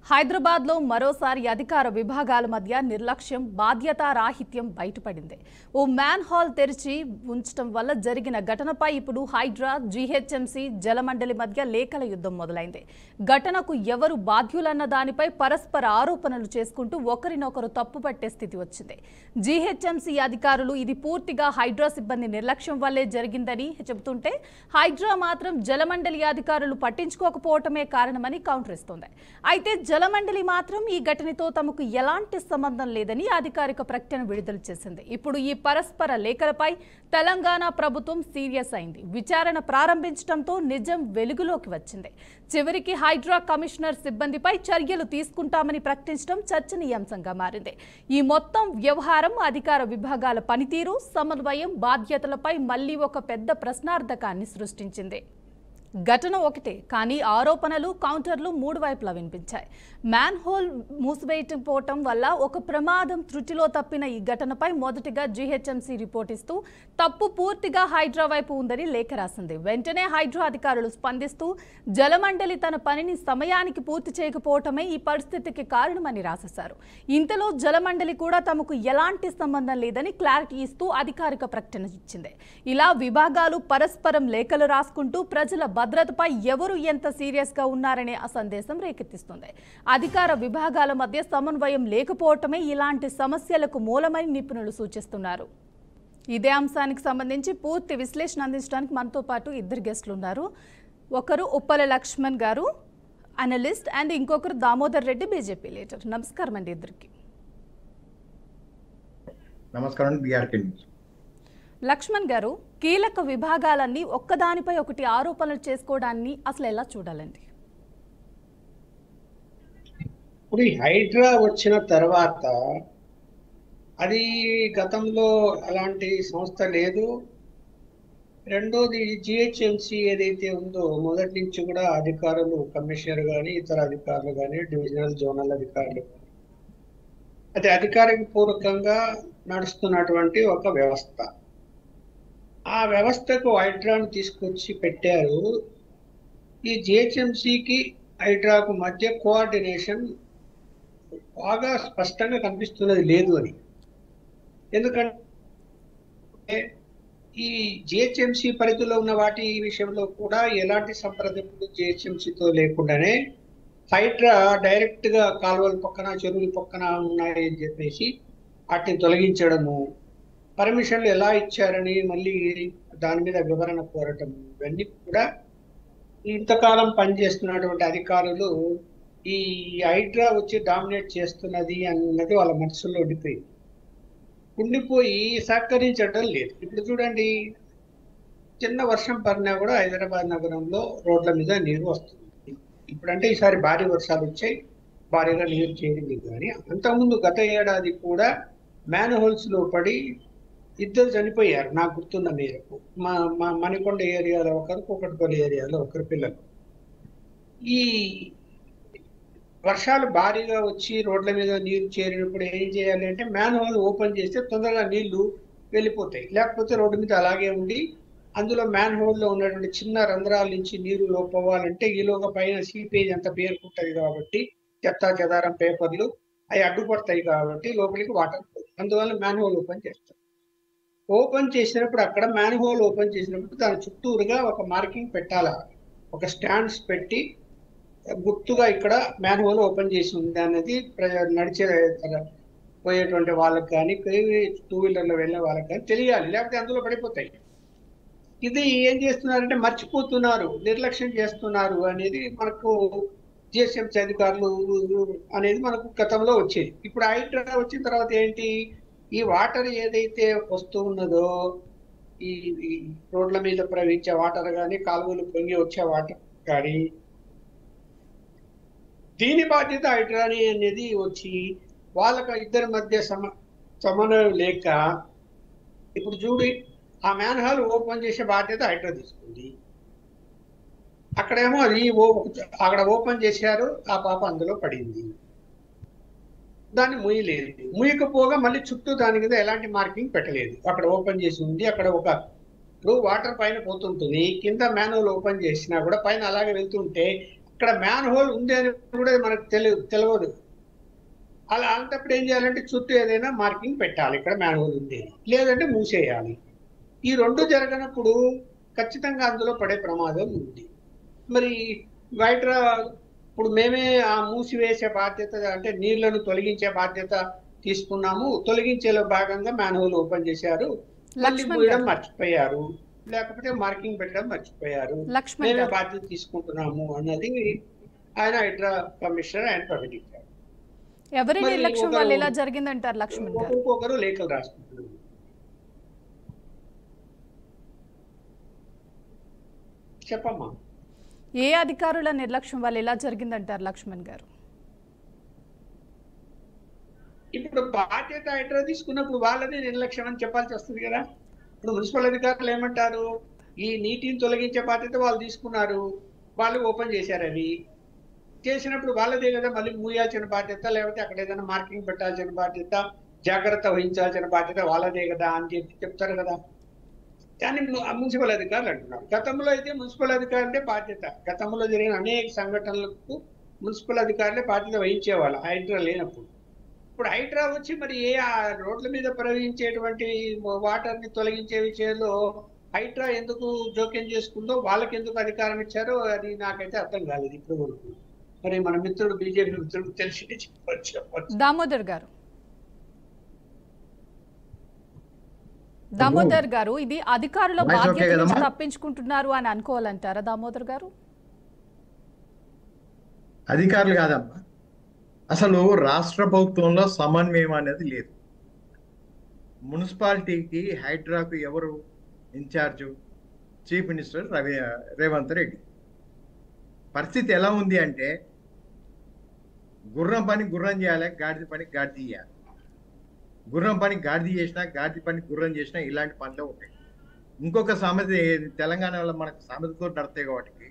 హైదరాబాద్లో మరోసారి అధికార విభాగాల మధ్య నిర్లక్ష్యం, బాధ్యతారాహిత్యం బయటపడింది. ఓ మ్యాన్ హాల్ తెరిచి ఉంచడం వల్ల జరిగిన ఘటనపై ఇప్పుడు హైడ్రా, జీహెచ్ఎంసీ, జలమండలి మధ్య లేఖల యుద్ధం మొదలైంది. ఘటనకు ఎవరు బాధ్యులన్న దానిపై పరస్పర ఆరోపణలు చేసుకుంటూ ఒకరినొకరు తప్పుపట్టే స్థితి వచ్చింది. జీహెచ్ఎంసీ అధికారులు ఇది పూర్తిగా హైడ్రా సిబ్బంది నిర్లక్ష్యం వల్లే జరిగిందని చెబుతుంటే, హైడ్రా మాత్రం జలమండలి అధికారులు పట్టించుకోకపోవటమే కారణమని కౌంటర్ ఇస్తోంది. అయితే జలమండలి మాత్రం ఈ ఘటనతో తమకు ఎలాంటి సంబంధం లేదని అధికారిక ప్రకటన విడుదల చేసింది. ఇప్పుడు ఈ పరస్పర లేఖలపై తెలంగాణ ప్రభుత్వం సీరియస్ అయింది. విచారణ ప్రారంభించడంతో నిజం వెలుగులోకి వచ్చింది. చివరికి హైడ్రా కమిషనర్ సిబ్బందిపై చర్యలు తీసుకుంటామని ప్రకటించడం చర్చనీయాంశంగా మారింది. ఈ మొత్తం వ్యవహారం అధికార విభాగాల పనితీరు, సమన్వయం, బాధ్యతలపై మళ్లీ ఒక పెద్ద ప్రశ్నార్థకాన్ని సృష్టించింది. ఘటన ఒకటే, కానీ ఆరోపణలు, కౌంటర్లు మూడు వైపులా వినిపించాయి. మ్యాన్ హోల్ మూసివేయకపోవటం వల్ల ఒక ప్రమాదం త్రుటిలో తప్పిన ఈ ఘటనపై మొదటిగా జీహెచ్ఎంసీ రిపోర్ట్ ఇస్తూ తప్పు పూర్తిగా హైడ్రా వైపు ఉందని లేఖ రాసింది. వెంటనే హైడ్రా అధికారులు స్పందిస్తూ జలమండలి తన పనిని సమయానికి పూర్తి చేయకపోవటమే ఈ పరిస్థితికి కారణమని రాసేశారు. ఇంతలో జలమండలి కూడా తమకు ఎలాంటి సంబంధం లేదని క్లారిటీ ఇస్తూ అధికారిక ప్రకటన ఇచ్చింది. ఇలా విభాగాలు పరస్పరం లేఖలు రాసుకుంటూ ప్రజల భద్రతపై ఎవరు ఎంత సీరియస్ గా ఉన్నారనే ఆ సందేశం రేకెత్తిస్తుంది. అధికార విభాగాల మధ్య సమన్వయం లేకపోవటమే ఇలాంటి సమస్యలకు మూలమని నిపుణులు సూచిస్తున్నారు. ఇదే అంశానికి సంబంధించి పూర్తి విశ్లేషణ అందించడానికి మనతో పాటు ఇద్దరు గెస్టులు ఉన్నారు. ఒకరు ఉప్పల లక్ష్మణ్ గారు, అనలిస్ట్, అండ్ ఇంకొకరు దామోదర్ రెడ్డి, బీజేపీ లీడర్. నమస్కారం అండి ఇద్దరికి. నమస్కారం. లక్ష్మణ్ గారు, కీలక విభాగాలన్నీ ఒక్కదానిపై ఒకటి ఆరోపణలు చేసుకోవడాన్ని అసలు ఎలా చూడాలండి? ఇప్పుడు హైడ్రా వచ్చిన తర్వాత అది గతంలో అలాంటి సంస్థ లేదు. రెండోది జిహెచ్ఎంసీ ఏదైతే ఉందో మొదటి నుంచి కూడా అధికారులు, కమిషనర్ కానీ ఇతర అధికారులు కానీ, డివిజనల్, జోనల్ అధికారులు, అది అధికారిక పూర్వకంగా నడుస్తున్నటువంటి ఒక వ్యవస్థ. ఆ వ్యవస్థకు హైడ్రాను తీసుకొచ్చి పెట్టారు. ఈ జిహెచ్ఎంసీకి హైడ్రాకు మధ్య కోఆర్డినేషన్ బాగా స్పష్టంగా కనిపిస్తున్నది లేదు అని. ఎందుకంటే ఈ జిహెచ్ఎంసీ పరిధిలో ఉన్న వాటి విషయంలో కూడా ఎలాంటి సంప్రదింపులు జిహెచ్ఎంసీతో లేకుండానే హైడ్రా డైరెక్ట్ గా కాలువల పక్కన, చెరువుల పక్కన ఉన్నాయని చెప్పేసి వాటిని తొలగించడము, పర్మిషన్లు ఎలా ఇచ్చారని మళ్ళీ దాని మీద వివరణ కోరటం, ఇవన్నీ కూడా ఇంతకాలం పనిచేస్తున్నటువంటి అధికారులు ఈ హైడ్రా వచ్చి డామినేట్ చేస్తున్నది అన్నది వాళ్ళ మనసులో ఉండిపోయి సహకరించడం లేదు. ఇప్పుడు చూడండి, చిన్న వర్షం పడినా కూడా హైదరాబాద్ నగరంలో రోడ్ల మీద నీరు వస్తుంది. ఇప్పుడంటే ఈసారి భారీ వర్షాలు వచ్చాయి, భారీగా నీరు చేరింది. కానీ అంతకుముందు గత ఏడాది కూడా మ్యాన్ హోల్స్ లో పడి ఇద్దరు చనిపోయారు నాకు గుర్తున్న మేరకు. మా మణికొండ ఏరియాలో ఒకరు, కూకట్పల్లి ఏరియాలో ఒకరు పిల్లలు. ఈ వర్షాలు భారీగా వచ్చి రోడ్ల మీద నీరు చేరినప్పుడు ఏం చేయాలి అంటే మ్యాన్ హోల్ ఓపెన్ చేస్తే తొందరగా నీళ్లు వెళ్ళిపోతాయి. లేకపోతే రోడ్డు మీద అలాగే ఉండి అందులో మ్యాన్ హోల్లో ఉన్నటువంటి చిన్న రంధ్రాల నుంచి నీరు లోపోవాలంటే ఈలోగా పైన సీపేజ్ అంత పేరుకుంటుంది కాబట్టి, చెత్త చెదారం పేపర్లు అవి అడ్డుపడతాయి కాబట్టి లోపలికి వాటర్ పోతుంది. అందువల్ల మ్యాన్ హోల్ ఓపెన్ చేస్తారు. ఓపెన్ చేసినప్పుడు అక్కడ మ్యాన్ హోల్ ఓపెన్ చేసినప్పుడు దాని చుట్టూరుగా ఒక మార్కింగ్ పెట్టాలా, ఒక స్టాండ్స్ పెట్టి గుర్తుగా ఇక్కడ మ్యాన్ హోల్ ఓపెన్ చేసి ఉంది అనేది నడిచే పోయేటువంటి వాళ్ళకి కానీ, టూ వీలర్లో వెళ్ళే వాళ్ళకి కానీ తెలియాలి, లేకపోతే అందులో పడిపోతాయి. ఇది ఏం చేస్తున్నారంటే మర్చిపోతున్నారు, నిర్లక్ష్యం చేస్తున్నారు అనేది మనకు జిహెచ్ఎంసీ అధికారులు అనేది మనకు గతంలో వచ్చేది. ఇప్పుడు హైడ్రా వచ్చిన తర్వాత ఏంటి, ఈ వాటర్ ఏదైతే వస్తూ ఉన్నదో, ఈ రోడ్ల మీద ప్రవహించే వాటర్ కానీ, కాలువలు పొంగి వచ్చే వాటర్ కానీ, దీని బాధ్యత హైడ్రాని అనేది వచ్చి వాళ్ళకి ఇద్దరి మధ్య సమన్వయం లేక ఇప్పుడు చూడి ఆ మ్యాన్ హాల్ ఓపెన్ చేసే బాధ్యత హైడ్రా తీసుకుంది. అక్కడేమో అది అక్కడ ఓపెన్ చేశారు, ఆ పాప అందులో పడింది, దాన్ని ముయ్యలేదు. ముయ్యకపోగా మళ్ళీ చుట్టూ దాని మీద ఎలాంటి మార్కింగ్ పెట్టలేదు. అక్కడ ఓపెన్ చేసి ఉంది, అక్కడ ఒక ఇప్పుడు వాటర్ పైన పోతుంటుంది, కింద మ్యాన్ హోల్ ఓపెన్ చేసినా కూడా పైన అలాగే వెళ్తుంటే ఇక్కడ మ్యాన్ హోల్ ఉంది అని కూడా మనకు తెలియదు. అలా అలాంటప్పుడు ఏం చేయాలంటే చుట్టూ ఏదైనా మార్కింగ్ పెట్టాలి, ఇక్కడ మ్యాన్ హోల్ ఉంది, లేదంటే మూసేయాలి. ఈ రెండు జరగనప్పుడు ఖచ్చితంగా అందులో పడే ప్రమాదం ఉంది. మరి వైట్రా ఇప్పుడు మేమే ఆ మూసివేసే బాధ్యత, అంటే నీళ్లను తొలగించే బాధ్యత తీసుకున్నాము. తొలగించేలో భాగంగా మ్యాన్ హోల్ ఓపెన్ చేశారు, మళ్ళీ మూయడం మర్చిపోయారు, లేకపోతే మార్కింగ్ పెట్టడం మర్చిపోయారు, మేమే బాధ్యత తీసుకుంటున్నాము అన్నది ఆయన హైడ్రా కమిషనర్ ఆయన ప్రకటించారు. ఎవరి నిర్లక్ష్యం వల్ల ఇలా జరిగిందంటారు లక్ష్మణ్ గారు? ఒక్కొక్కరు లేఖలు రాసుకుంటున్నారు. చెప్పమ్మా. ఏ అధికారుల నిర్లక్ష్యం వల్ల ఇలా జరిగిందంటారు లక్ష్మణ్ గారు? ఇప్పుడు బాధ్యత హైడ్రా తీసుకున్నప్పుడు వాళ్ళని నిర్లక్ష్యం అని చెప్పాల్సి వస్తుంది కదా. ఇప్పుడు మున్సిపల్ అధికారులు ఏమంటారు, ఈ నీటిని తొలగించే బాధ్యత వాళ్ళు తీసుకున్నారు, వాళ్ళు ఓపెన్ చేశారు. అవి చేసినప్పుడు వాళ్ళదే కదా మళ్ళీ మూయాల్సిన బాధ్యత, లేకపోతే అక్కడ ఏదైనా మార్కింగ్ పెట్టాల్సిన బాధ్యత, జాగ్రత్త వహించాల్సిన బాధ్యత వాళ్ళదే కదా అని చెప్తారు కదా. కానీ మున్సిపల్ అధికారులు అంటున్నారు. గతంలో అయితే మున్సిపల్ అధికారులే బాధ్యత, గతంలో జరిగిన అనేక సంఘటనలకు మున్సిపల్ అధికారులే బాధ్యత వహించేవాళ్ళు హైడ్రా లేనప్పుడు. ఇప్పుడు హైడ్రా వచ్చి మరి రోడ్ల మీద ప్రవహించేటువంటి వాటర్ ని తొలగించే విషయంలో హైడ్రా ఎందుకు జోక్యం చేసుకుందో, వాళ్ళకి ఎందుకు అధికారం ఇచ్చారో అది నాకైతే అర్థం కాలేదు ఇప్పుడు వరకు. మరి మన మిత్రుడు బీజేపీ మిత్రుడు తెలిసి చెప్పవచ్చు. దామోదర్ గారు ఇది అధికారుల బాధ్యత నుంచి తప్పించుకుంటున్నారు అని అనుకోవాలంటారా దామోదర్ గారు? అధికారులు కాదమ్మా, అసలు రాష్ట్ర ప్రభుత్వంలో సమన్వయం అనేది లేదు. మున్సిపాలిటీకి హైడ్రాకు ఎవరు in charge? Chief minister Revanth Reddy. పరిస్థితి ఎలా ఉంది అంటే గుర్రం పని గుర్రం చేయాలి, గాడిద పని గాడిద చేయాలి. గుర్రం పని గాడిద చేసినా, గాడిద పని గుర్రం చేసినా ఇలాంటి పనులే ఉంటాయి. ఇంకొక సామెత తెలంగాణలో మనకు సామెతతో నడతాయి కాబట్టి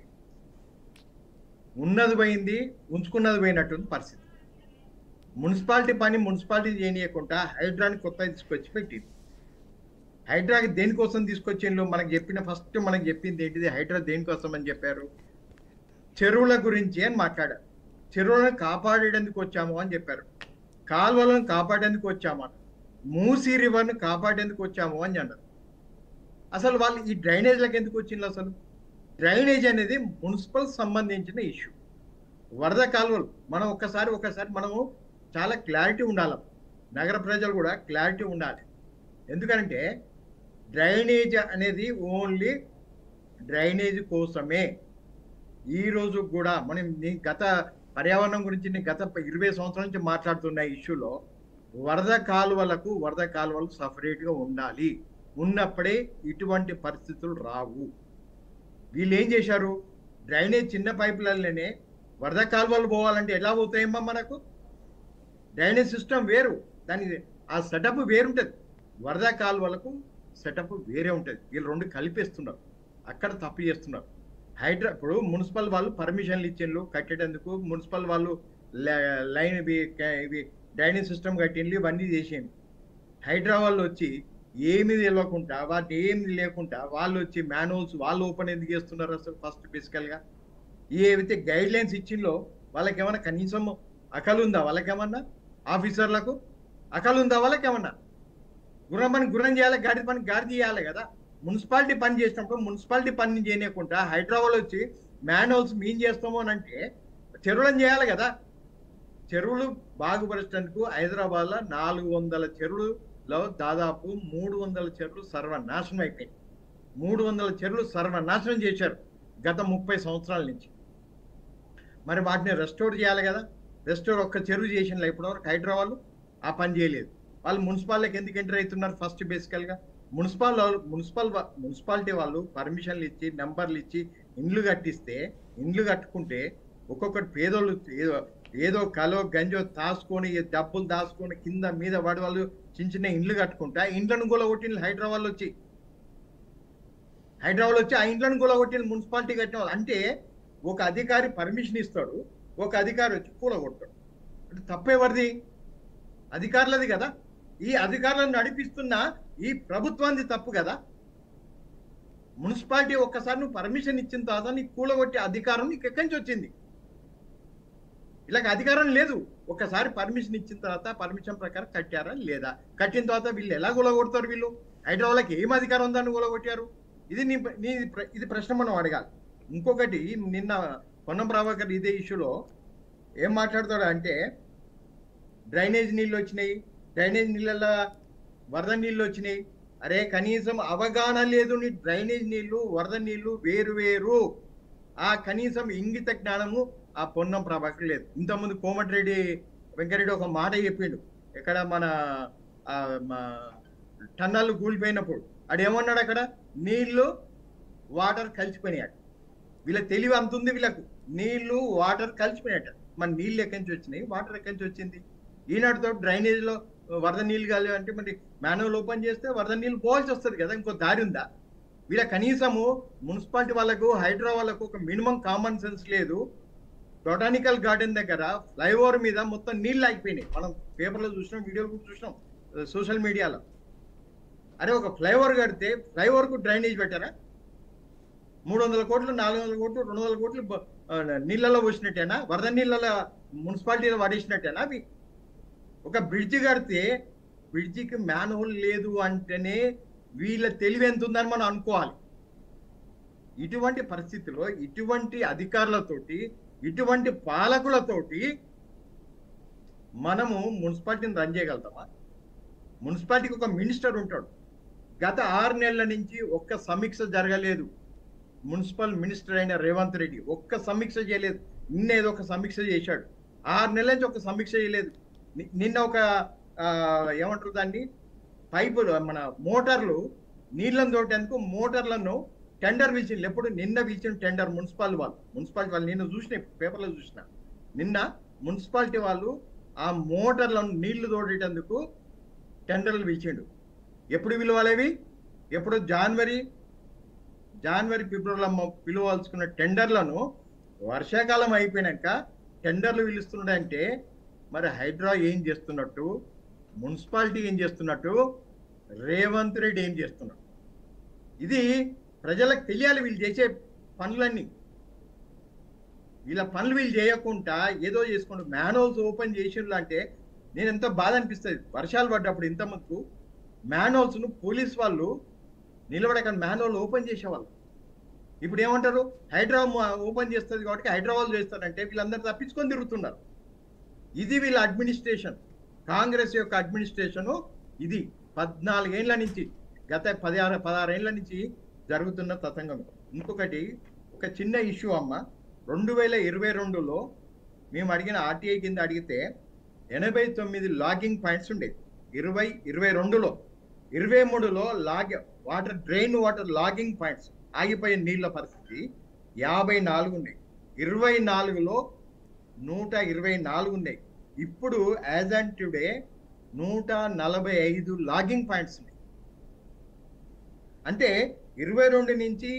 ఉన్నది పోయింది, ఉంచుకున్నది పోయినట్టుంది పరిస్థితి. మున్సిపాలిటీ పని మున్సిపాలిటీ చేయనీయకుండా హైడ్రాని కొత్తగా తీసుకొచ్చి పెట్టింది. హైడ్రాకి దేనికోసం తీసుకొచ్చిండ్రు? మనకు చెప్పింది ఏంటిది? హైడ్రా దేనికోసం అని చెప్పారు? చెరువుల గురించి అని మాట్లాడారు. చెరువులను కాపాడేందుకు వచ్చాము అని చెప్పారు. కాలువలను కాపాడేందుకు వచ్చాము, మూసీ రివర్ను కాపాడేందుకు వచ్చాము అని అన్నారు. అసలు వాళ్ళు ఈ డ్రైనేజ్లకు ఎందుకు వచ్చిండ్రు? అసలు డ్రైనేజ్ అనేది మున్సిపల్ సంబంధించిన ఇష్యూ. వరద కాలువలు మనం ఒకసారి మనము చాలా క్లారిటీ ఉండాలి, నగర ప్రజలు కూడా క్లారిటీ ఉండాలి. ఎందుకంటే డ్రైనేజ్ అనేది ఓన్లీ డ్రైనేజ్ కోసమే. ఈ రోజు కూడా మనం గత పర్యావరణం గురించి గత 20 సంవత్సరాల నుంచి మాట్లాడుతున్న ఇష్యూలో వరద కాలువలు సపరేట్గా ఉండాలి. ఉన్నప్పుడే ఇటువంటి పరిస్థితులు రావు. వీళ్ళు ఏం చేశారు? డ్రైనేజ్ చిన్న పైపులలోనే వరద కాలువలు పోవాలంటే ఎలా పోతాయమ్మా? మనకు డ్రైనేజ్ సిస్టమ్ వేరు, దాని ఆ సెటప్ వేరుంటుంది. వరద కాలువలకు సెటప్ వేరే ఉంటుంది. వీళ్ళు రెండు కలిపేస్తున్నారు, అక్కడ తప్పు చేస్తున్నారు. హైడ్రా ఇప్పుడు మున్సిపల్ వాళ్ళు పర్మిషన్లు ఇచ్చిండ్రు కట్టేటందుకు, మున్సిపల్ వాళ్ళు లైన్ ఇవి డ్రైనేజ్ సిస్టమ్ కట్టిండ్రు, ఇవన్నీ చేసిండ్రు. హైడ్రా వాళ్ళు వచ్చి ఏమి తెలియకుండా, వాటి ఏమి లేకుండా వాళ్ళు వచ్చి మాన్యువల్స్ వాళ్ళు ఓపెన్ ఎందుకు చేస్తున్నారు? అసలు ఫస్ట్ బేసికల్గా ఏవైతే గైడ్ లైన్స్ ఇచ్చిందో వాళ్ళకి ఏమన్నా కనీసం అకలు ఉందా? వాళ్ళకేమన్నా ఆఫీసర్లకు అకలు ఉందా? వాళ్ళకేమన్నా గుర్రం పని గుర్రం చేయాలి, గాడి పని గాడి చేయాలి కదా. మున్సిపాలిటీ పని చేసినప్పుడు మున్సిపాలిటీ పని చేయకుండా హైదరాబాద్ వచ్చి మాన్యువల్స్ మేము చేస్తాము అని అంటే చెరువులను చేయాలి కదా. చెరువులు బాగుపరచడానికి హైదరాబాద్లో 400 చెరువులలో దాదాపు 300 చెరువులు సర్వనాశనం అయిపోయాయి. 300 చెరువులు సర్వనాశనం చేశారు గత 30 సంవత్సరాల నుంచి. మరి వాటిని రెస్టోర్ చేయాలి కదా. రెస్టోర్ ఒక్క చెరువు చేసిన ఇప్పటివరకు హైదరాబాద్ ఆ పని చేయలేదు. వాళ్ళు మున్సిపాలిటీకి ఎందుకు ఎంటర్ అవుతున్నారు? ఫస్ట్ బేసికల్గా మున్సిపాలిటీ వాళ్ళు పర్మిషన్లు ఇచ్చి నెంబర్లు ఇచ్చి ఇండ్లు కట్టిస్తే, ఇండ్లు కట్టుకుంటే ఒక్కొక్కటి పేదోళ్ళు ఏదో కలో గంజో దాచుకొని డబ్బులు దాచుకొని కింద మీద వాడి వాళ్ళు చిన్న చిన్న ఇండ్లు కట్టుకుంటే ఆ ఇండ్లను కూలగొట్టిన హైదరాబాద్ వచ్చి ఆ ఇండ్లను కూలగొట్టిన మున్సిపాలిటీ కట్టిన వాళ్ళు. అంటే ఒక అధికారి పర్మిషన్ ఇస్తాడు, ఒక అధికారి వచ్చి కూలగొట్టాడు. అంటే తప్పేవరిది? అధికారులది కదా. ఈ అధికారులను నడిపిస్తున్న ఈ ప్రభుత్వానికి తప్పు కదా. మున్సిపాలిటీ ఒక్కసారి నువ్వు పర్మిషన్ ఇచ్చిన తర్వాత నీకు కూలగొట్టే అధికారం నీకు ఎక్కడి నుంచి వచ్చింది? వీళ్ళకి అధికారం లేదు. ఒకసారి పర్మిషన్ ఇచ్చిన తర్వాత పర్మిషన్ ప్రకారం కట్టారా లేదా, కట్టిన తర్వాత వీళ్ళు ఎలా కూలగొడతారు? వీళ్ళు హైదరాబాద్కి ఏం అధికారం ఉందని కూలగొట్టారు? ఇది ప్రశ్న మనం అడగాలి. ఇంకొకటి, నిన్న పొన్నం ప్రభాకర్ ఇదే ఇష్యూలో ఏం మాట్లాడతాడు అంటే, డ్రైనేజ్ నీళ్ళు వచ్చినాయి, డ్రైనేజ్ నీళ్ళ వరద నీళ్ళు వచ్చినాయి. అరే కనీసం అవగాహన లేదు, నీ డ్రైనేజ్ నీళ్లు వరద నీళ్లు వేరు వేరు. ఆ కనీసం ఇంగిత జ్ఞానము ఆ పొన్నం ప్రభాకర్ లేదు. ఇంతకుముందు కోమటిరెడ్డి వెంకరెడ్డి ఒక మాట చెప్పిండు, ఎక్కడ మన టన్నళ్ళు కూలిపోయినప్పుడు. అడేమన్నాడు, అక్కడ నీళ్లు వాటర్ కలిసిపోయినాయట. వీళ్ళ తెలివి అంత ఉంది వీళ్ళకు, నీళ్లు వాటర్ కలిసిపోయినట్ట. మన నీళ్ళు ఎక్కడి నుంచి వచ్చినాయి, వాటర్ ఎక్కడి నుంచి వచ్చింది? ఈనాటితో డ్రైనేజ్లో వరద నీళ్ళు కాదు అంటే మరి మాన్యువల్ ఓపెన్ చేస్తే వరద నీళ్ళు పోవాల్సి వస్తుంది కదా, ఇంకో దారి ఉందా? వీళ్ళ కనీసము మున్సిపాలిటీ వాళ్ళకు, హైడ్రా వాళ్ళకు ఒక మినిమం కామన్ సెన్స్ లేదు. బొటానికల్ గార్డెన్ దగ్గర ఫ్లైఓవర్ మీద మొత్తం నీళ్ళు ఆగిపోయినాయి. మనం పేపర్లో చూసినాం, వీడియోలు కూడా చూసినాం, సోషల్ మీడియాలో. అరే ఒక ఫ్లైఓవర్ కడితే ఫ్లైఓవర్కు డ్రైనేజ్ పెట్టారా? 300 కోట్లు, 400 కోట్లు, 200 కోట్లు నీళ్ళలో పోసినట్టేనా? వరద నీళ్ళలో మున్సిపాలిటీలో పడేసినట్టేనా? అవి ఒక బ్రిడ్జి కడితే బ్రిడ్జికి మ్యాన్హోల్ లేదు అంటేనే వీళ్ళ తెలివి ఎంత ఉందని మనం అనుకోవాలి. ఇటువంటి పరిస్థితుల్లో ఇటువంటి అధికారులతోటి, ఇటువంటి పాలకులతోటి మనము మున్సిపాలిటీని రన్ చేయగలుగుతామా? మున్సిపాలిటీకి ఒక మినిస్టర్ ఉంటాడు. గత 6 నెలల నుంచి ఒక్క సమీక్ష జరగలేదు. మున్సిపల్ మినిస్టర్ అయిన రేవంత్ రెడ్డి ఒక్క సమీక్ష చేయలేదు. నిన్న ఏదో ఒక సమీక్ష చేశాడు. 6 నెలల నుంచి ఒక సమీక్ష చేయలేదు. నిన్న ఒక ఏమంటారు దాన్ని, పైపులు, మన మోటార్లు నీళ్ళని తోటేందుకు మోటార్లను టెండర్ పిలిచింది. ఎప్పుడు? నిన్న పిలిచిన టెండర్ మున్సిపాలిటీ వాళ్ళు నిన్న చూసిన, పేపర్లో చూసిన. నిన్న మున్సిపాలిటీ వాళ్ళు ఆ మోటార్లను నీళ్లు తోడేటందుకు టెండర్లు పిలిచిండు. ఎప్పుడు పిలవాలేవి? ఎప్పుడు? జనవరి ఫిబ్రవరిలో పిలవాల్సుకున్న టెండర్లను వర్షాకాలం అయిపోయినాక టెండర్లు పిలుస్తున్నాడంటే మరి హైడ్రా ఏం చేస్తున్నట్టు, మున్సిపాలిటీ ఏం చేస్తున్నట్టు, రేవంత్ రెడ్డి ఏం చేస్తున్నాడు? ఇది ప్రజలకు తెలియాలి. వీళ్ళు చేసే పనులన్నీ, వీళ్ళ పనులు వీళ్ళు చేయకుండా ఏదో చేసుకుంటూ మ్యాన్హోల్స్ ఓపెన్ చేసిండ్రు అంటే నేను ఎంతో బాధ అనిపిస్తుంది. వర్షాలు పడ్డప్పుడు ఇంతకుముందు మ్యాన్హోల్స్ను పోలీస్ వాళ్ళు నిలబడక మ్యాన్హోల్ ఓపెన్ చేసేవాళ్ళు. ఇప్పుడు ఏమంటారు? హైడ్రా ఓపెన్ చేస్తుంది కాబట్టి హైదరాబాద్ చేస్తారంటే వీళ్ళందరూ తప్పించుకొని తిరుగుతున్నారు. ఇది వీళ్ళ అడ్మినిస్ట్రేషన్, కాంగ్రెస్ యొక్క అడ్మినిస్ట్రేషను. ఇది 14 ఏళ్ల నుంచి, గత 16 ఏళ్ల నుంచి జరుగుతున్న తతంగం. ఇంకొకటి, ఒక చిన్న ఇష్యూ అమ్మ. 2022లో మేము అడిగిన ఆర్టీఐ కింద అడిగితే 89 లాగింగ్ పాయింట్స్ ఉండేది. 22లో 23లో డ్రైన్ వాటర్ లాగింగ్ పాయింట్స్, ఆగిపోయే నీళ్ళ పరిస్థితి 54 ఉన్నాయి. 24లో 124 ఉన్నాయి. ఇప్పుడు as and today 145 logging points ఉన్నాయి. అంటే 22 నుంచి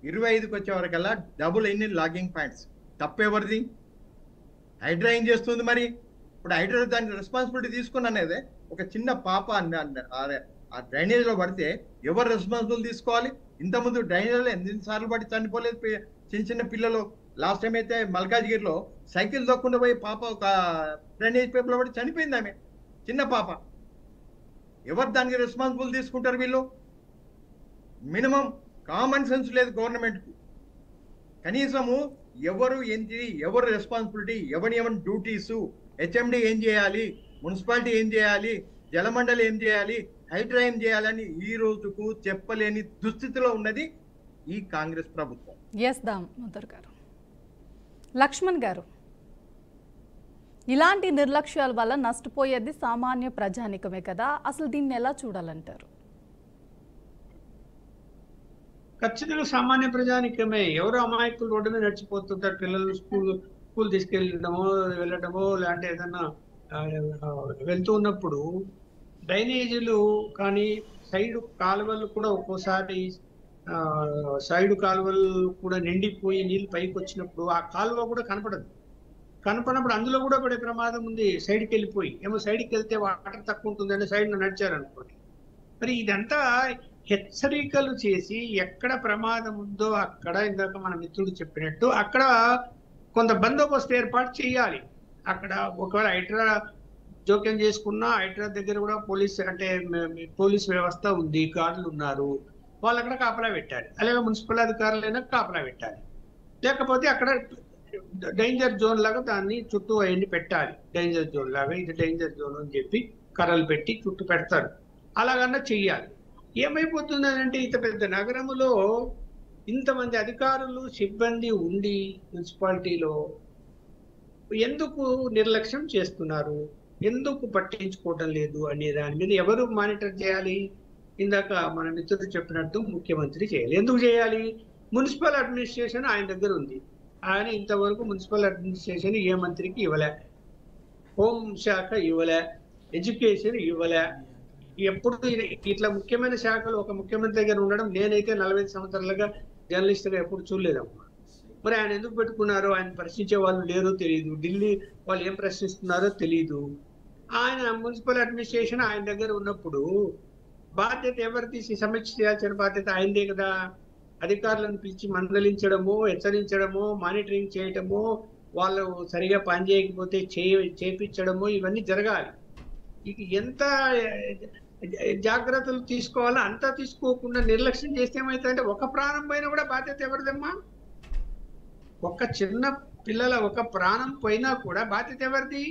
25కి వచ్చే వరకల్లా డబుల్ ఎన్ని లాగింగ్ పాయింట్స్. తప్పెవరిది? హైడ్రా ఏం చేస్తుంది మరి? ఇప్పుడు హైడ్రా దాని రెస్పాన్సిబిలిటీ తీసుకుని అనేది, ఒక చిన్న పాప ఆ డ్రైనేజ్లో పడితే ఎవరు రెస్పాన్సిబుల్ తీసుకోవాలి? ఇంతకుముందు డ్రైనేజ్లో ఎన్నిసార్లు పడి చనిపోలేదు చిన్న పిల్లలు. లాస్ట్ టైం అయితే మల్కాజ్గిరిలో సైకిల్ దొక్కకుండా పోయి పాప ఒక డ్రైనేజ్ పైపులో పడి చనిపోయింది, ఆమె చిన్న పాప. ఎవరు దానికి రెస్పాన్సిబుల్ తీసుకుంటారు? వీళ్ళు మినిమం కామన్ సెన్స్ లేదు గవర్నమెంట్కు. కనీసము ఎవరు ఏంటి, ఎవరు రెస్పాన్సిబిలిటీ, ఎవరి డ్యూటీసు, హెచ్ఎండి ఏం చేయాలి, మున్సిపాలిటీ ఏం చేయాలి, జలమండలి ఏం చేయాలి, హైడ్రా ఏం చేయాలని ఈ రోజుకు చెప్పలేని దుస్థితిలో ఉన్నది ఈ కాంగ్రెస్ ప్రభుత్వం. దామోదర్ గారు, లక్ష్మణ్ గారు, ఇలాంటి నిర్లక్ష్యాల వల్ల నష్టపోయేది సామాన్య ప్రజానికమే కదా, అసలు దీన్ని ఎలా చూడాలంటారు? ఖచ్చితంగా సామాన్య ప్రజానికమే. ఎవరో అమాయకులు రోడ్డు మీద నడిచిపోతుంటారు. పిల్లలు స్కూల్ తీసుకెళ్ళడమో వెళ్ళడమో, లేదంటే ఏదన్నా వెళ్తూ ఉన్నప్పుడు డ్రైనేజీలు కానీ సైడ్ కాలువలు కూడా ఒక్కోసారి సైడ్ కాలువలు కూడా నిండిపోయి నీళ్ళు పైకి వచ్చినప్పుడు ఆ కాలువ కూడా కనపడినప్పుడు అందులో కూడా పడే ప్రమాదం ఉంది. సైడ్కి వెళ్ళిపోయి ఏమో సైడ్కి వెళ్తే వాటర్ తక్కువ ఉంటుందని సైడ్లో నడిచారనుకోండి. మరి ఇదంతా హెచ్చరికలు చేసి ఎక్కడ ప్రమాదం ఉందో అక్కడ, ఇందాక మన మిత్రుడు చెప్పినట్టు, అక్కడ కొంత బందోబస్తు ఏర్పాటు చేయాలి. అక్కడ ఒకవేళ హైడ్రా జోక్యం చేసుకున్నా హైడ్రా దగ్గర కూడా పోలీస్ వ్యవస్థ ఉంది, గార్డులు ఉన్నారు, వాళ్ళు అక్కడ కాపలా పెట్టాలి. అలాగే మున్సిపల్ అధికారులైనా కాపలా పెట్టాలి. లేకపోతే అక్కడ డేంజర్ జోన్ లాగా దాన్ని చుట్టూ అవన్నీ పెట్టాలి. డేంజర్ జోన్ లాగా ఇది డేంజర్ జోన్ అని చెప్పి కర్రలు పెట్టి చుట్టూ పెడతారు. అలాగన్నా చెయ్యాలి. ఏమైపోతుంది అంటే ఇంత పెద్ద నగరంలో ఇంతమంది అధికారులు సిబ్బంది ఉండి మున్సిపాలిటీలో ఎందుకు నిర్లక్ష్యం చేస్తున్నారు, ఎందుకు పట్టించుకోవటం లేదు అనే దాని మీద ఎవరు మానిటర్ చేయాలి? ఇందాక మన మిత్రుడు చెప్పినట్టు ముఖ్యమంత్రి చేయాలి. ఎందుకు చేయాలి? మున్సిపల్ అడ్మినిస్ట్రేషన్ ఆయన దగ్గర ఉంది. ఆయన ఇంతవరకు మున్సిపల్ అడ్మినిస్ట్రేషన్ ఏ మంత్రికి ఇవ్వలే, హోంశాఖ ఇవ్వలే, ఎడ్యుకేషన్ ఇవ్వలే. ఎప్పుడు ఇట్లా ముఖ్యమైన శాఖలు ఒక ముఖ్యమంత్రి దగ్గర ఉండడం నేనైతే 45 సంవత్సరాలుగా జర్నలిస్ట్గా ఎప్పుడు చూడలేదమ్మా. మరి ఆయన ఎందుకు పెట్టుకున్నారో, ఆయన ప్రశ్నించే వాళ్ళు లేరో తెలియదు, ఢిల్లీ వాళ్ళు ఏం ప్రశ్నిస్తున్నారో తెలియదు. ఆయన మున్సిపల్ అడ్మినిస్ట్రేషన్ ఆయన దగ్గర ఉన్నప్పుడు బాధ్యత ఎవరిది? సమీక్ష చేయాల్సిన బాధ్యత ఆయనదే కదా. అధికారులను పిలిచి మందలించడము, హెచ్చరించడము, మానిటరింగ్ చేయటము, వాళ్ళు సరిగా పని చేయకపోతే చేపించడము, ఇవన్నీ జరగాలి. ఇక ఎంత జాగ్రత్తలు తీసుకోవాలో అంతా తీసుకోకుండా నిర్లక్ష్యం చేస్తే ఏమవుతుందంటే ఒక ప్రాణం పైన కూడా బాధ్యత ఎవరిదమ్మా? ఒక చిన్న పిల్లల ఒక ప్రాణం పోయినా కూడా బాధ్యత ఎవరిది?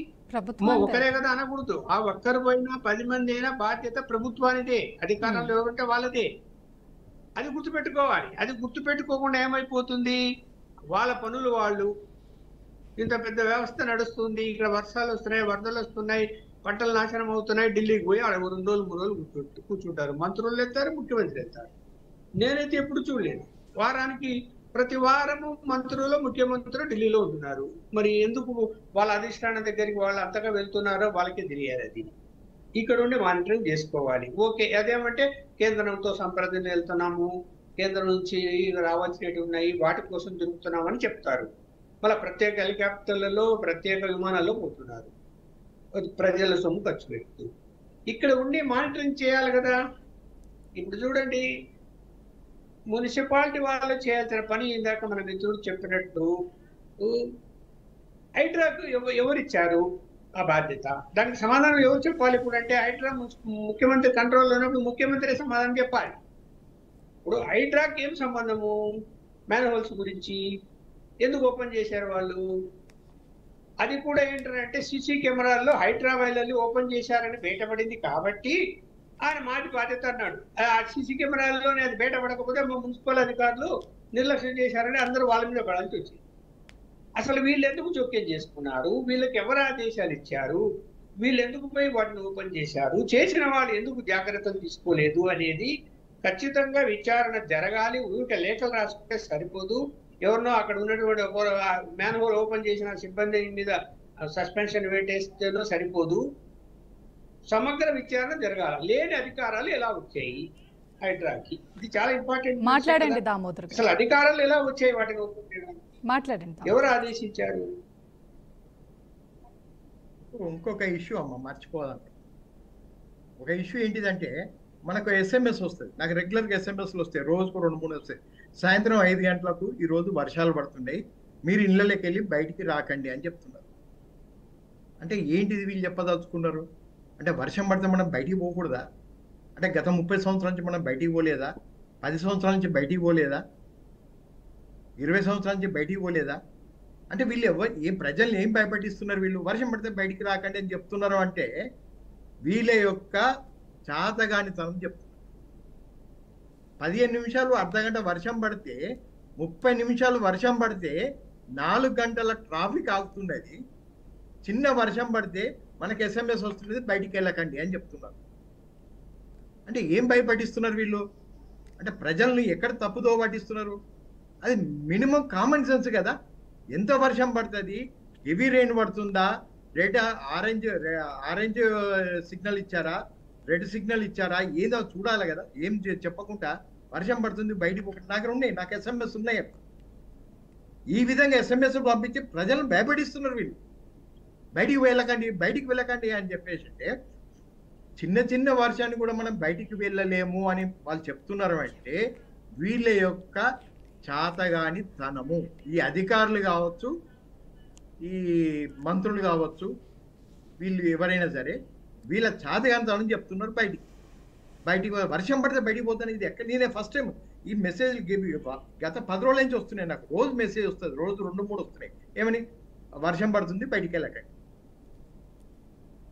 ఒకరే కదా అనకూడదు. ఆ ఒక్కరు పోయినా 10 మంది అయినా బాధ్యత ప్రభుత్వానిదే, అధికారంలో ఎవరంటే వాళ్ళదే. అది గుర్తుపెట్టుకోవాలి. అది గుర్తుపెట్టుకోకుండా ఏమైపోతుంది, వాళ్ళ పనులు వాళ్ళు, ఇంత పెద్ద వ్యవస్థ నడుస్తుంది, ఇక్కడ వర్షాలు వస్తున్నాయి, వరదలు వస్తున్నాయి, పంటలు నాశనం అవుతున్నాయి, ఢిల్లీకి పోయి ఆడ 2 రోజులు 3 రోజులు కూర్చుంటారు. మంత్రులు వెళ్తారు, ముఖ్యమంత్రి వెళ్తారు. నేనైతే ఎప్పుడు చూడలేదు. వారానికి ప్రతి వారము మంత్రులు ముఖ్యమంత్రులు ఢిల్లీలో ఉంటున్నారు. మరి ఎందుకు వాళ్ళ అధిష్టానం దగ్గరికి వాళ్ళు అంతగా వెళ్తున్నారో వాళ్ళకే తెలియాలి. అది ఇక్కడ ఉండి మానిటరింగ్ చేసుకోవాలి. ఓకే, అదేమంటే కేంద్రంతో సంప్రదింపులు వెళ్తున్నాము, కేంద్రం నుంచి రావాల్సినవి ఉన్నాయి, వాటి కోసం తిరుగుతున్నామని చెప్తారు. మళ్ళీ ప్రత్యేక హెలికాప్టర్లలో ప్రత్యేక విమానాల్లో పోతున్నారు, ప్రజల సొమ్ము ఖర్చు పెడుతూ. ఇక్కడ ఉండి మానిటరింగ్ చేయాలి కదా. ఇప్పుడు చూడండి, మున్సిపాలిటీ వాళ్ళు చేయాల్సిన పని ఇందాక మన మిత్రుడు చెప్పినట్టు హైడ్రాకు ఎవరిచ్చారు ఆ బాధ్యత? దానికి సమాధానం ఎవరు చెప్పాలి? ఇప్పుడు అంటే హైడ్రా ముఖ్యమంత్రి కంట్రోల్లో ఉన్నప్పుడు ముఖ్యమంత్రి సమాధానం చెప్పాలి. ఇప్పుడు హైడ్రాకి ఏం సంబంధము? మ్యాన్హోల్స్ గురించి ఎందుకు ఓపెన్ చేశారు వాళ్ళు? అది కూడా ఏంటంటే సీసీ కెమెరాల్లో హైడ్రా వైలర్లు ఓపెన్ చేశారని బయటపడింది కాబట్టి ఆయన మాటి బాధ్యత అన్నాడు. ఆ సీసీ కెమెరాల్లోనే అది బయటపడకపోతే మా మున్సిపల్ అధికారులు నిర్లక్ష్యం చేశారని అందరూ వాళ్ళ మీద పడాల్సి వచ్చింది. అసలు వీళ్ళు ఎందుకు జోక్యం చేసుకున్నారు? వీళ్ళకి ఎవరు ఆదేశాలు ఇచ్చారు? వీళ్ళు ఎందుకు పోయి వాటిని ఓపెన్ చేశారు? చేసిన వాళ్ళు ఎందుకు జాగ్రత్తలు తీసుకోలేదు అనేది ఖచ్చితంగా విచారణ జరగాలి. ఊరికే లేఖలు రాసుకుంటే సరిపోదు. ఎవరినో అక్కడ ఉన్నటువంటి మ్యాన్ హోల్ ఓపెన్ చేసిన సిబ్బంది మీద సస్పెన్షన్ వేటేస్తేనో సరిపోదు. సమగ్ర విచారణ జరగాలి. లేని అధికారాలు ఎలా వచ్చాయి హైడ్రాకి? ఇది చాలా ఇంపార్టెంట్. మాట్లాడండి దామోదర్. అసలు అధికారాలు ఎలా వచ్చాయి వాటిని ఓపెన్ చేయడానికి? మాట్లాడండి. ఎవరు ఆదేశించారు? ఇంకొక ఇష్యూ అమ్మ మర్చిపోదాం. ఒక ఇష్యూ ఏంటిదంటే, మనకు SMS వస్తుంది. నాకు రెగ్యులర్గా SMSలు వస్తాయి, రోజుకు 2-3 వస్తాయి. సాయంత్రం 5 గంటలకు ఈరోజు వర్షాలు పడుతున్నాయి, మీరు ఇళ్ళలోకి వెళ్ళి బయటికి రాకండి అని చెప్తున్నారు. అంటే ఏంటిది వీళ్ళు చెప్పదలుచుకున్నారు? అంటే వర్షం పడితే మనం బయటికి పోకూడదా? అంటే గత 30 సంవత్సరాల నుంచి మనం బయటికి పోలేదా? 10 సంవత్సరాల నుంచి బయటికి పోలేదా? 20 సంవత్సరాల నుంచి బయటికి పోలేదా? అంటే వీళ్ళు ప్రజల్ని ఏం భయపడిస్తున్నారు? వీళ్ళు వర్షం పడితే బయటికి రాకండి అని చెప్తున్నారు. అంటే వీళ్ళ యొక్క చాతగానితనం చెప్తున్నారు. 15 నిమిషాలు అర్ధగంట వర్షం పడితే, 30 నిమిషాలు వర్షం పడితే 4 గంటల ట్రాఫిక్ ఆగుతున్నది. చిన్న వర్షం పడితే మనకి SMS వస్తున్నది, బయటికి వెళ్ళకండి అని చెప్తున్నారు. అంటే ఏం భయపడిస్తున్నారు వీళ్ళు? అంటే ప్రజల్ని ఎక్కడ తప్పుదో పట్టిస్తున్నారు? అది మినిమం కామన్ సెన్స్ కదా. ఎంత వర్షం పడుతుంది, హెవీ రెయిన్ పడుతుందా, ఆరెంజ్ సిగ్నల్ ఇచ్చారా, రెడ్ సిగ్నల్ ఇచ్చారా, ఏదో చూడాలి కదా. ఏం చెప్పకుండా వర్షం పడుతుంది బయటికి ఒకటి నాకు ఉన్నాయి, నాకు SMS ఉన్నాయి. ఈ విధంగా SMS పంపించి ప్రజలను భయపడిస్తున్నారు వీళ్ళు. బయటికి వెళ్ళకండి అని చెప్పేసి. అంటే చిన్న వర్షాన్ని కూడా మనం బయటికి వెళ్ళలేము అని వాళ్ళు చెప్తున్నారు. అంటే వీళ్ళ యొక్క చాతగాని తనము, ఈ అధికారులు కావచ్చు, ఈ మంత్రులు కావచ్చు, వీళ్ళు ఎవరైనా సరే వీళ్ళ చాతగాంతాలని చెప్తున్నారు బయటికి వర్షం పడితే బయటికి పోతాను. ఇది ఎక్కడ నేనే ఫస్ట్ టైం ఈ మెసేజ్ గత 10 రోజుల నుంచి వస్తున్నాయి నాకు. రోజు మెసేజ్ వస్తుంది, రోజు 2-3 వస్తున్నాయి. ఏమని వర్షం పడుతుంది బయటికి వెళ్ళకండి.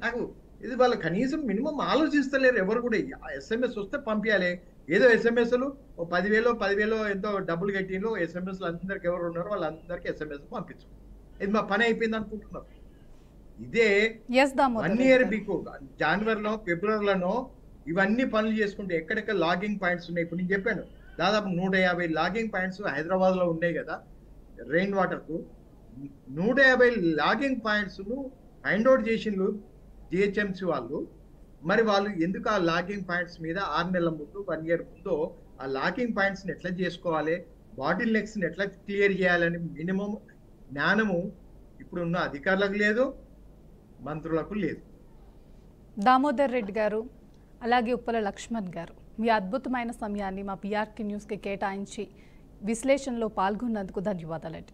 నాకు ఇది వాళ్ళు కనీసం మినిమం ఆలోచిస్తలేరు ఎవరు కూడా. SMS వస్తే పంపించాలి. ఏదో ఎస్ఎంఎస్లు 10,000 ఎంతో డబ్బులు కట్టిలో ఎస్ఎంఎస్లు అందరికి ఎవరు ఉన్నారో వాళ్ళందరికీ SMS పంపించు. ఇది మా పని అయిపోయింది అనుకుంటున్నారు. ఇదే 1 year బికు జనవరిలో ఫిబ్రవరిలోనో ఇవన్నీ పనులు చేసుకుంటే ఎక్కడెక్కడ లాగింగ్ పాయింట్స్ ఉన్నాయి. ఇప్పుడు నేను చెప్పాను దాదాపు 150 లాగింగ్ పాయింట్స్ హైదరాబాద్ లో ఉన్నాయి కదా రెయిన్ వాటర్ కు. 150 లాగింగ్ పాయింట్స్ ను ఫైండ్ అవుట్ చేసిండ్రు GHMC వాళ్ళు. మరి వాళ్ళు ఎందుకు ఆ లాగింగ్ పాయింట్స్ మీద 6 నెలల ముందు 1 year ముందు ఆ లాగింగ్ పాయింట్స్ ని ఎట్లా చేసుకోవాలి, బాటిల్ నెక్స్ ని ఎట్లా క్లియర్ చేయాలని మినిమం జ్ఞానము ఇప్పుడున్న అధికారులకు లేదు, మంత్రులకు లేదు. దామోదర్ రెడ్డి గారు, అలాగే ఉప్పల లక్ష్మణ్ గారు, మీ అద్భుతమైన సమయాన్ని మా PRK న్యూస్కి కేటాయించి విశ్లేషణలో పాల్గొన్నందుకు ధన్యవాదాలండి.